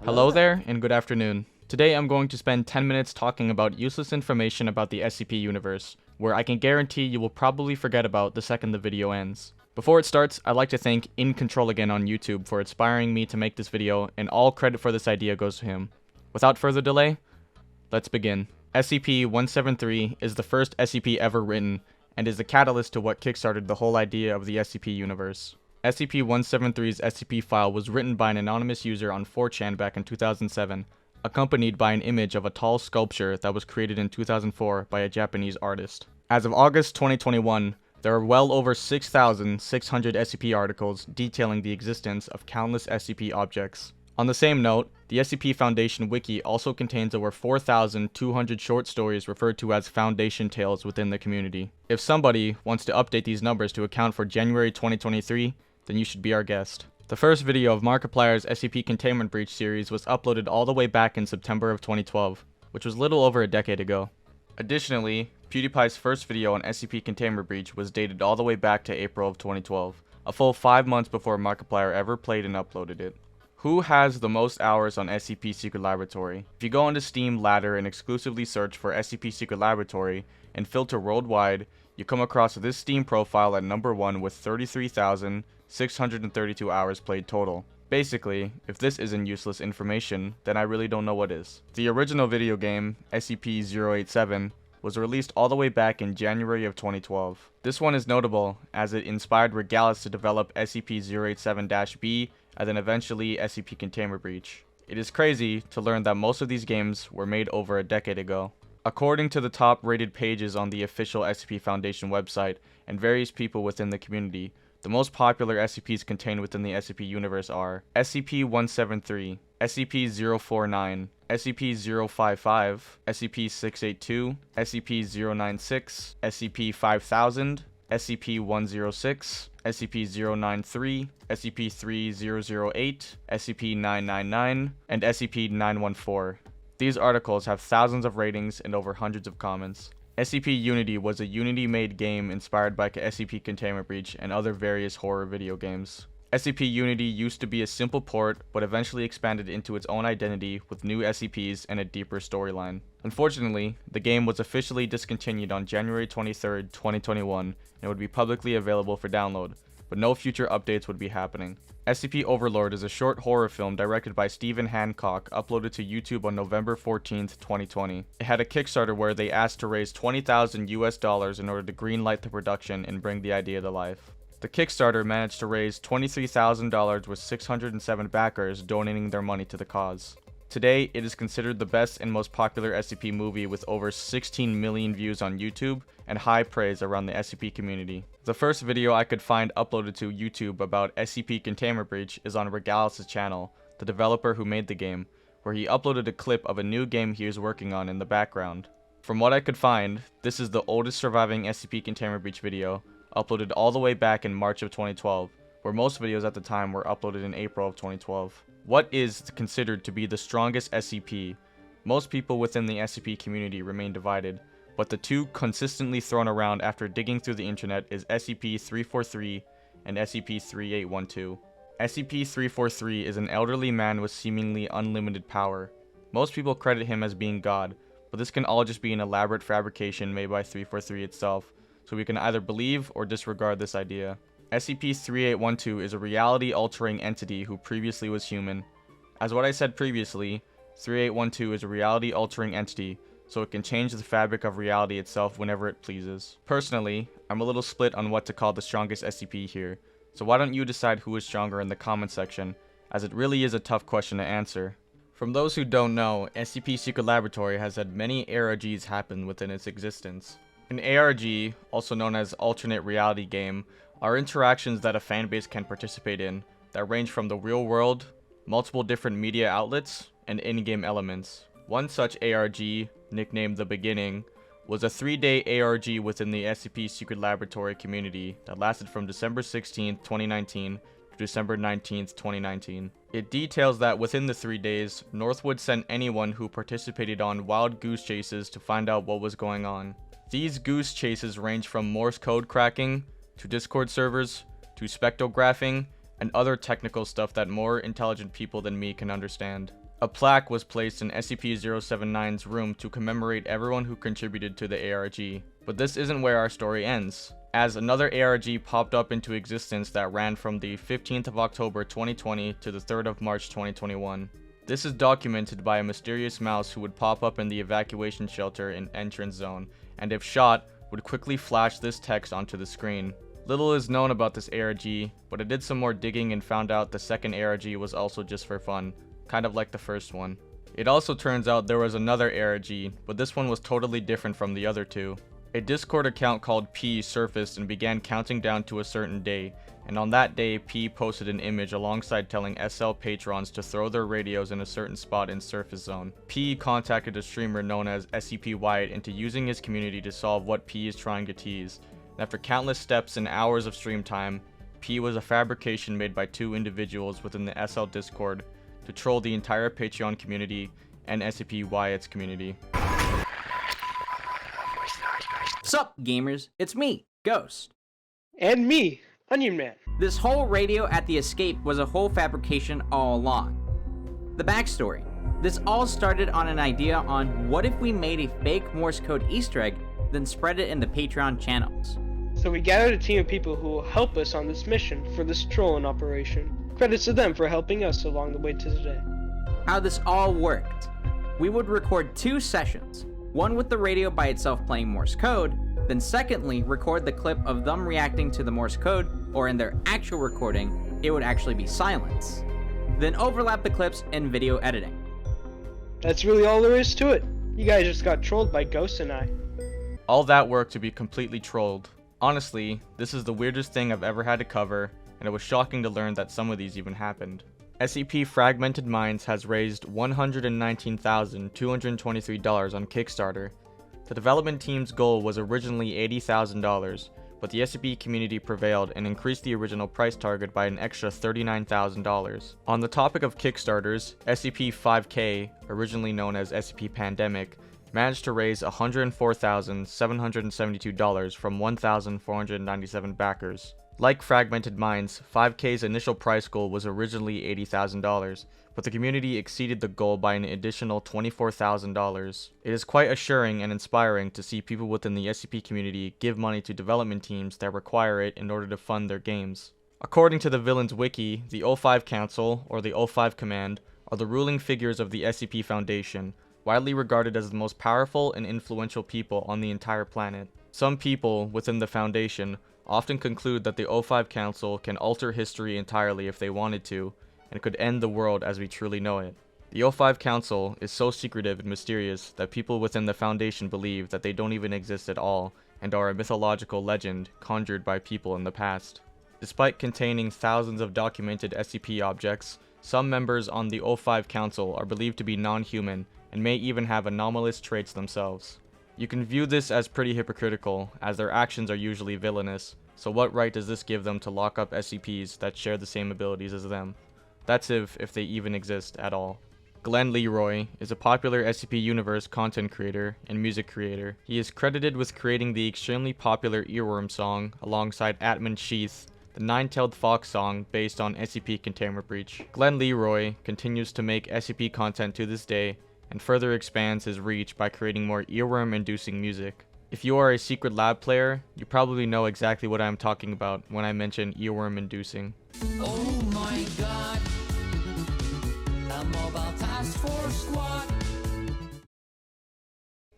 Hello there, and good afternoon. Today I'm going to spend 10 minutes talking about useless information about the SCP Universe, where I can guarantee you will probably forget about the second the video ends. Before it starts, I'd like to thank InControlAgain on YouTube for inspiring me to make this video, and all credit for this idea goes to him. Without further delay, let's begin. SCP-173 is the first SCP ever written, and is the catalyst to what kickstarted the whole idea of the SCP Universe. SCP-173's SCP file was written by an anonymous user on 4chan back in 2007, accompanied by an image of a tall sculpture that was created in 2004 by a Japanese artist. As of August 2021, there are well over 6,600 SCP articles detailing the existence of countless SCP objects. On the same note, the SCP Foundation Wiki also contains over 4,200 short stories referred to as Foundation Tales within the community. If somebody wants to update these numbers to account for January 2023, then you should be our guest. The first video of Markiplier's SCP Containment Breach series was uploaded all the way back in September of 2012, which was little over a decade ago. Additionally, PewDiePie's first video on SCP Containment Breach was dated all the way back to April of 2012, a full 5 months before Markiplier ever played and uploaded it. Who has the most hours on SCP Secret Laboratory? If you go onto Steam Ladder and exclusively search for SCP Secret Laboratory and filter worldwide, you come across this Steam profile at number 1 with 33,632 hours played total. Basically, if this isn't useless information, then I really don't know what is. The original video game, SCP-087, was released all the way back in January of 2012. This one is notable as it inspired Regalis to develop SCP-087-B and then eventually SCP Containment Breach. It is crazy to learn that most of these games were made over a decade ago. According to the top rated pages on the official SCP Foundation website and various people within the community, the most popular SCPs contained within the SCP Universe are SCP-173, SCP-049, SCP-055, SCP-682, SCP-096, SCP-5000, SCP-106, SCP-093, SCP-3008, SCP-999, and SCP-914. These articles have thousands of ratings and over hundreds of comments. SCP Unity was a Unity-made game inspired by SCP Containment Breach and other various horror video games. SCP Unity used to be a simple port, but eventually expanded into its own identity with new SCPs and a deeper storyline. Unfortunately, the game was officially discontinued on January 23, 2021, and would be publicly available for download, but no future updates would be happening. SCP Overlord is a short horror film directed by Stephen Hancock, uploaded to YouTube on November 14, 2020. It had a Kickstarter where they asked to raise $20,000 in order to greenlight the production and bring the idea to life. The Kickstarter managed to raise $23,000 with 607 backers donating their money to the cause. Today, it is considered the best and most popular SCP movie with over 16 million views on YouTube and high praise around the SCP community. The first video I could find uploaded to YouTube about SCP Containment Breach is on Regalis' channel, the developer who made the game, where he uploaded a clip of a new game he is working on in the background. From what I could find, this is the oldest surviving SCP Containment Breach video, uploaded all the way back in March of 2012, where most videos at the time were uploaded in April of 2012. What is considered to be the strongest SCP? Most people within the SCP community remain divided, but the two consistently thrown around after digging through the internet is SCP-343 and SCP-3812. SCP-343 is an elderly man with seemingly unlimited power. Most people credit him as being God, but this can all just be an elaborate fabrication made by 343 itself, so we can either believe or disregard this idea. SCP-3812 is a reality-altering entity who previously was human. As what I said previously, 3812 is a reality-altering entity, so it can change the fabric of reality itself whenever it pleases. Personally, I'm a little split on what to call the strongest SCP here, so why don't you decide who is stronger in the comment section, as it really is a tough question to answer. From those who don't know, SCP Secret Laboratory has had many ARGs happen within its existence. An ARG, also known as Alternate Reality Game, are interactions that a fanbase can participate in that range from the real world, multiple different media outlets, and in-game elements. One such ARG, nicknamed The Beginning, was a 3-day ARG within the SCP Secret Laboratory community that lasted from December 16, 2019 to December 19, 2019. It details that within the 3 days, Northwood sent anyone who participated on wild goose chases to find out what was going on. These goose chases range from Morse code cracking, to Discord servers, to spectrographing, and other technical stuff that more intelligent people than me can understand. A plaque was placed in SCP-079's room to commemorate everyone who contributed to the ARG. But this isn't where our story ends, as another ARG popped up into existence that ran from the 15th of October 2020 to the 3rd of March 2021. This is documented by a mysterious mouse who would pop up in the evacuation shelter in entrance zone, and if shot, would quickly flash this text onto the screen. Little is known about this ARG, but I did some more digging and found out the second ARG was also just for fun, kind of like the first one. It also turns out there was another ARG, but this one was totally different from the other two. A Discord account called P surfaced and began counting down to a certain day, and on that day, P posted an image alongside telling SL patrons to throw their radios in a certain spot in Surface Zone. P contacted a streamer known as SCP Wyatt into using his community to solve what P is trying to tease. And after countless steps and hours of stream time, P was a fabrication made by two individuals within the SL Discord to troll the entire Patreon community and SCP Wyatt's community. Sup, gamers? It's me, Ghost. And me, Onion Man. This whole radio at the escape was a whole fabrication all along. The backstory. This all started on an idea on what if we made a fake Morse code Easter egg, then spread it in the Patreon channels. So we gathered a team of people who will help us on this mission for this trolling operation. Credits to them for helping us along the way to today. How this all worked. We would record 2 sessions, one with the radio by itself playing Morse code, then secondly, record the clip of them reacting to the Morse code, or in their actual recording, it would actually be silence. Then overlap the clips in video editing. That's really all there is to it. You guys just got trolled by Ghost and I. All that work to be completely trolled. Honestly, this is the weirdest thing I've ever had to cover, and it was shocking to learn that some of these even happened. SCP Fragmented Minds has raised $119,223 on Kickstarter. The development team's goal was originally $80,000, but the SCP community prevailed and increased the original price target by an extra $39,000. On the topic of Kickstarters, SCP-5K, originally known as SCP Pandemic, managed to raise $104,772 from 1,497 backers. Like Fragmented Minds, 5K's initial price goal was originally $80,000, but the community exceeded the goal by an additional $24,000. It is quite assuring and inspiring to see people within the SCP community give money to development teams that require it in order to fund their games. According to the Villains Wiki, the O5 Council, or the O5 Command, are the ruling figures of the SCP Foundation, widely regarded as the most powerful and influential people on the entire planet. Some people within the Foundation often conclude that the O5 Council can alter history entirely if they wanted to, and could end the world as we truly know it. The O5 Council is so secretive and mysterious that people within the Foundation believe that they don't even exist at all, and are a mythological legend conjured by people in the past. Despite containing thousands of documented SCP objects, some members on the O5 Council are believed to be non-human, and may even have anomalous traits themselves. You can view this as pretty hypocritical, as their actions are usually villainous, so what right does this give them to lock up SCPs that share the same abilities as them? That's if they even exist at all. Glenn Leroy is a popular SCP Universe content creator and music creator. He is credited with creating the extremely popular Earworm song alongside Atman Sheath, the Nine-Tailed Fox song based on SCP Containment Breach. Glenn Leroy continues to make SCP content to this day, and further expands his reach by creating more earworm-inducing music. If you are a secret lab player, you probably know exactly what I'm talking about when I mention earworm-inducing. Oh my god, a mobile task force squad.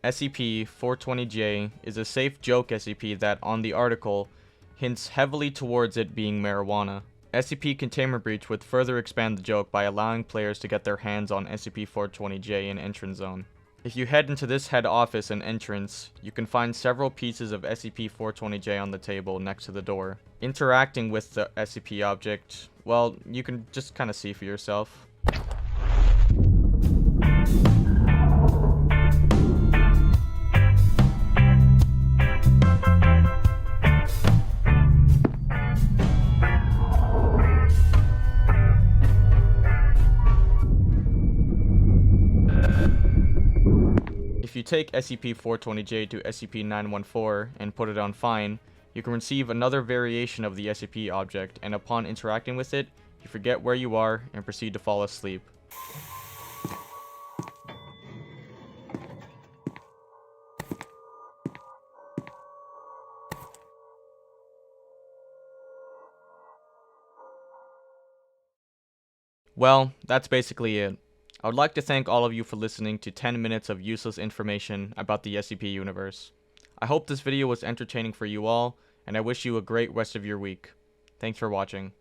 SCP-420J is a safe joke SCP that, on the article, hints heavily towards it being marijuana. SCP Containment Breach would further expand the joke by allowing players to get their hands on SCP-420J in Entrance Zone. If you head into this head office and entrance, you can find several pieces of SCP-420J on the table next to the door. Interacting with the SCP object, well, you can just kind of see for yourself. If you take SCP-420J to SCP-914 and put it on Fine, you can receive another variation of the SCP object, and upon interacting with it, you forget where you are and proceed to fall asleep. Well, that's basically it. I would like to thank all of you for listening to 10 minutes of useless information about the SCP universe. I hope this video was entertaining for you all, and I wish you a great rest of your week. Thanks for watching.